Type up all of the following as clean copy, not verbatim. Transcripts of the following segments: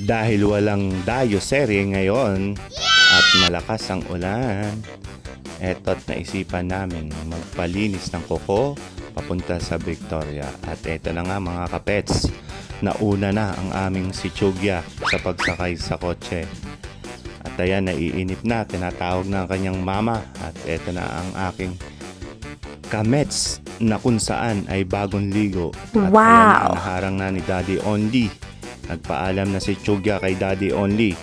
Dahil walang dayoserye ngayon at malakas ang ulan, eto't naisipan namin magpalinis ng kuko papunta sa Victoria. At eto na nga mga kapets, nauna na ang aming si Chugya sa pagsakay sa kotse. At ayan, naiinip na, tinatawag na ang kanyang mama. At eto na ang aking kamets na kung saan ay bagong ligo. At Wow! ayan, naharang na ni Daddy Only. Nagpaalam na si Chugya kay Daddy Only.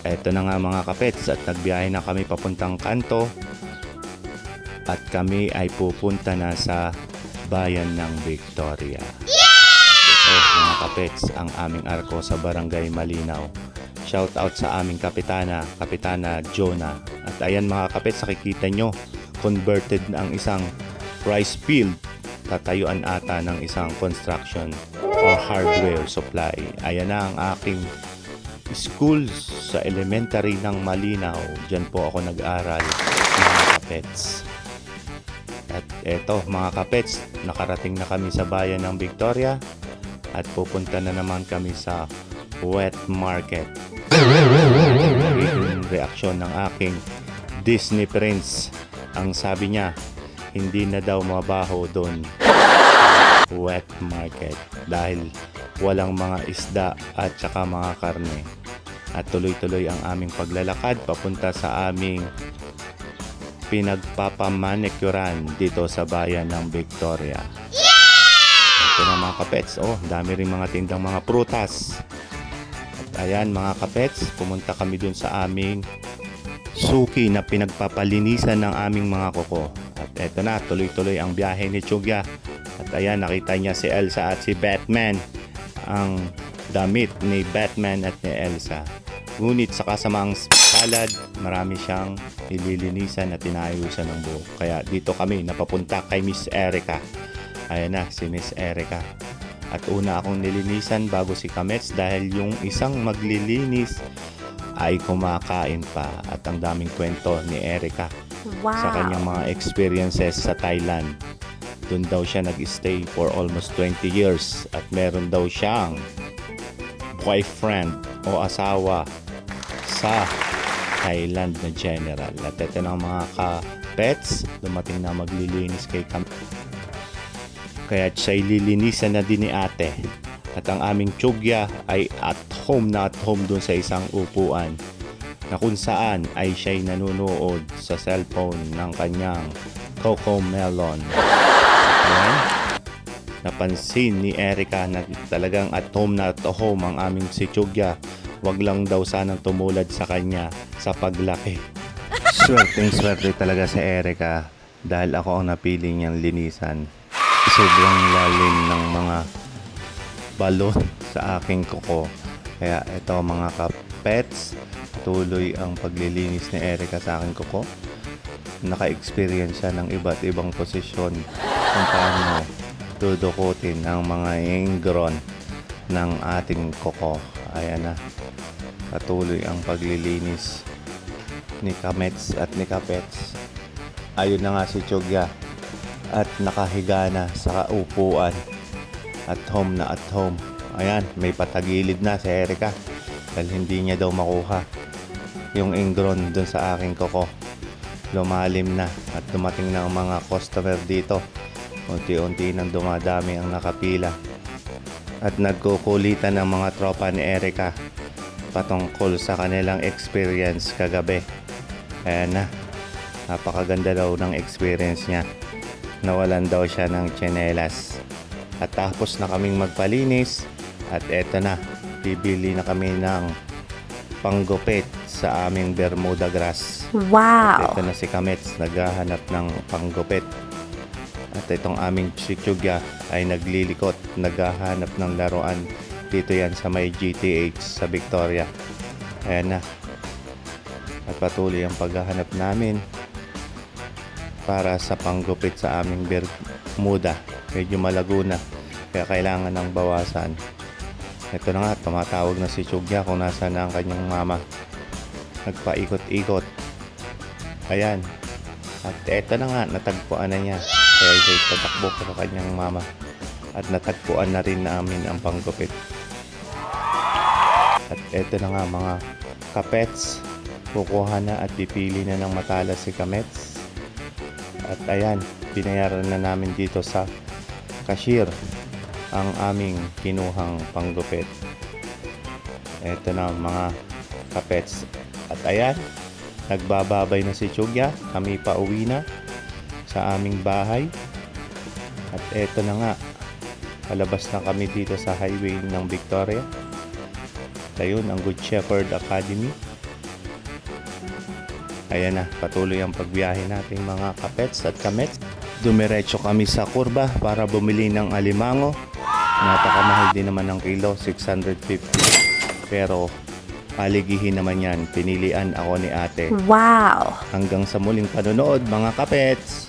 Eto na nga mga kapets, at nagbiyahe na kami papuntang kanto. At kami ay pupunta na sa bayan ng Victoria. Ito mga kapets, ang aming arko sa Barangay Malinaw. Shout out sa aming kapitana, Kapitana Jonah. At ayan mga kapets, nakikita nyo, converted na ang isang rice field. Tatayuan ata ng isang construction or hardware supply. Ayan na ang aking school sa elementary ng Malinaw. Diyan po ako nag-aral mga kapets. At eto mga kapets, nakarating na kami sa bayan ng Victoria at pupunta na naman kami sa wet market. Yung reaksyon ng aking Disney Prince, ang sabi niya, hindi na daw mabaho doon wet market dahil walang mga isda at saka mga karne. At tuloy-tuloy ang aming paglalakad papunta sa aming pinagpapamanicuran dito sa bayan ng Victoria. Ito na mga kapets, dami rin mga tindang mga prutas. At ayan mga kapets, pumunta kami dun sa aming suki na pinagpapalinisan ng aming mga kuko. At eto na, tuloy-tuloy ang biyahe ni Chugya. At ayan, nakita niya si Elsa at si Batman. Ang damit ni Batman at ni Elsa. Ngunit sa kasamaang palad, marami siyang nililinisan at tinayusan ng buhok. Kaya dito kami napapunta kay Miss Erica. Ayan na, si Miss Erica. At una akong nilinisan bago si Kamets dahil yung isang maglilinis ay kumakain pa. At ang daming kwento ni Erica sa kanyang mga experiences sa Thailand. Doon daw siya nag-stay for almost 20 years at meron daw siyang boyfriend o asawa sa Thailand na general. At ito ng mga ka-pets, dumating na maglilinis kay Kamets. Kaya siya'y lilinisan na din ni ate. At ang aming Chugya ay at home doon sa isang upuan na kung saan ay siya'y nanonood sa cellphone ng kanyang CoComelon. Ayan. Napansin ni Erica na talagang at home ang aming si Chugya. Wag lang daw sanang tumulad sa kanya sa paglaki. Swerte talaga si Erica dahil ako ang napili niyang linisan. Sobrang lalim ng mga balon sa aking kuko. Kaya ito mga ka-pets, tuloy ang paglilinis ni Erica sa aking kuko. Naka-experience siya ng iba't ibang posisyon kung paano dudukutin ang mga ingron ng ating kuko. Ayan na, patuloy ang paglilinis ni Kamets at ni Kapets. Ayun na nga si Chugya at nakahiga na sa upuan at home na at home. Ayan, may patagilid na si Erica dahil hindi niya daw makuha yung ingron dun sa aking kuko. Lumalim na at dumating na ang mga customer dito. Unti-unti nang dumadami ang nakapila at nagkukulitan ng mga tropa ni Erica patungkol sa kanilang experience kagabi. Ayan na, napakaganda daw ng experience niya. Nawalan daw siya ng tsinelas. At tapos na kaming magpalinis at eto na, bibili na kami ng panggupit sa aming Bermuda grass. Wow! At ito na si Kamets, naghahanap ng panggupit. At itong aming si Chugya ay naglilikot, naghahanap ng laruan. Dito yan sa may GTH sa Victoria. Ayan na. At patuloy ang paghahanap namin para sa panggupit sa aming Bermuda. Medyo malago na, kaya kailangan ng bawasan. Ito na nga, tumatawag na si Chugya kung nasaan na ang kanyang mama. Nagpaikot-ikot. Ayan. At eto na nga, natagpuan na niya. Kaya siya'y tatakbo sa kanyang mama. At natagpuan na rin namin ang panggupit. At eto na nga mga kapets, kukuha na at pipili na ng matalas si Kamets. At ayan, binayaran na namin dito sa cashier ang aming kinuhang panggupit. Eto na mga kapets. At ayan, nagbababay na si Chugya. Kami pa uwi na sa aming bahay. At eto na nga, palabas na kami dito sa highway ng Victoria. Ayun, ang Good Shepherd Academy. Ayan na, patuloy ang pagbiyahe nating mga kapets at kamets. Dumiretso kami sa kurba para bumili ng alimango. Napakamahal din naman ng kilo, 650. Pero paligihin naman yan, pinilian ako ni ate. Wow! Hanggang sa muling panonood mga kapets!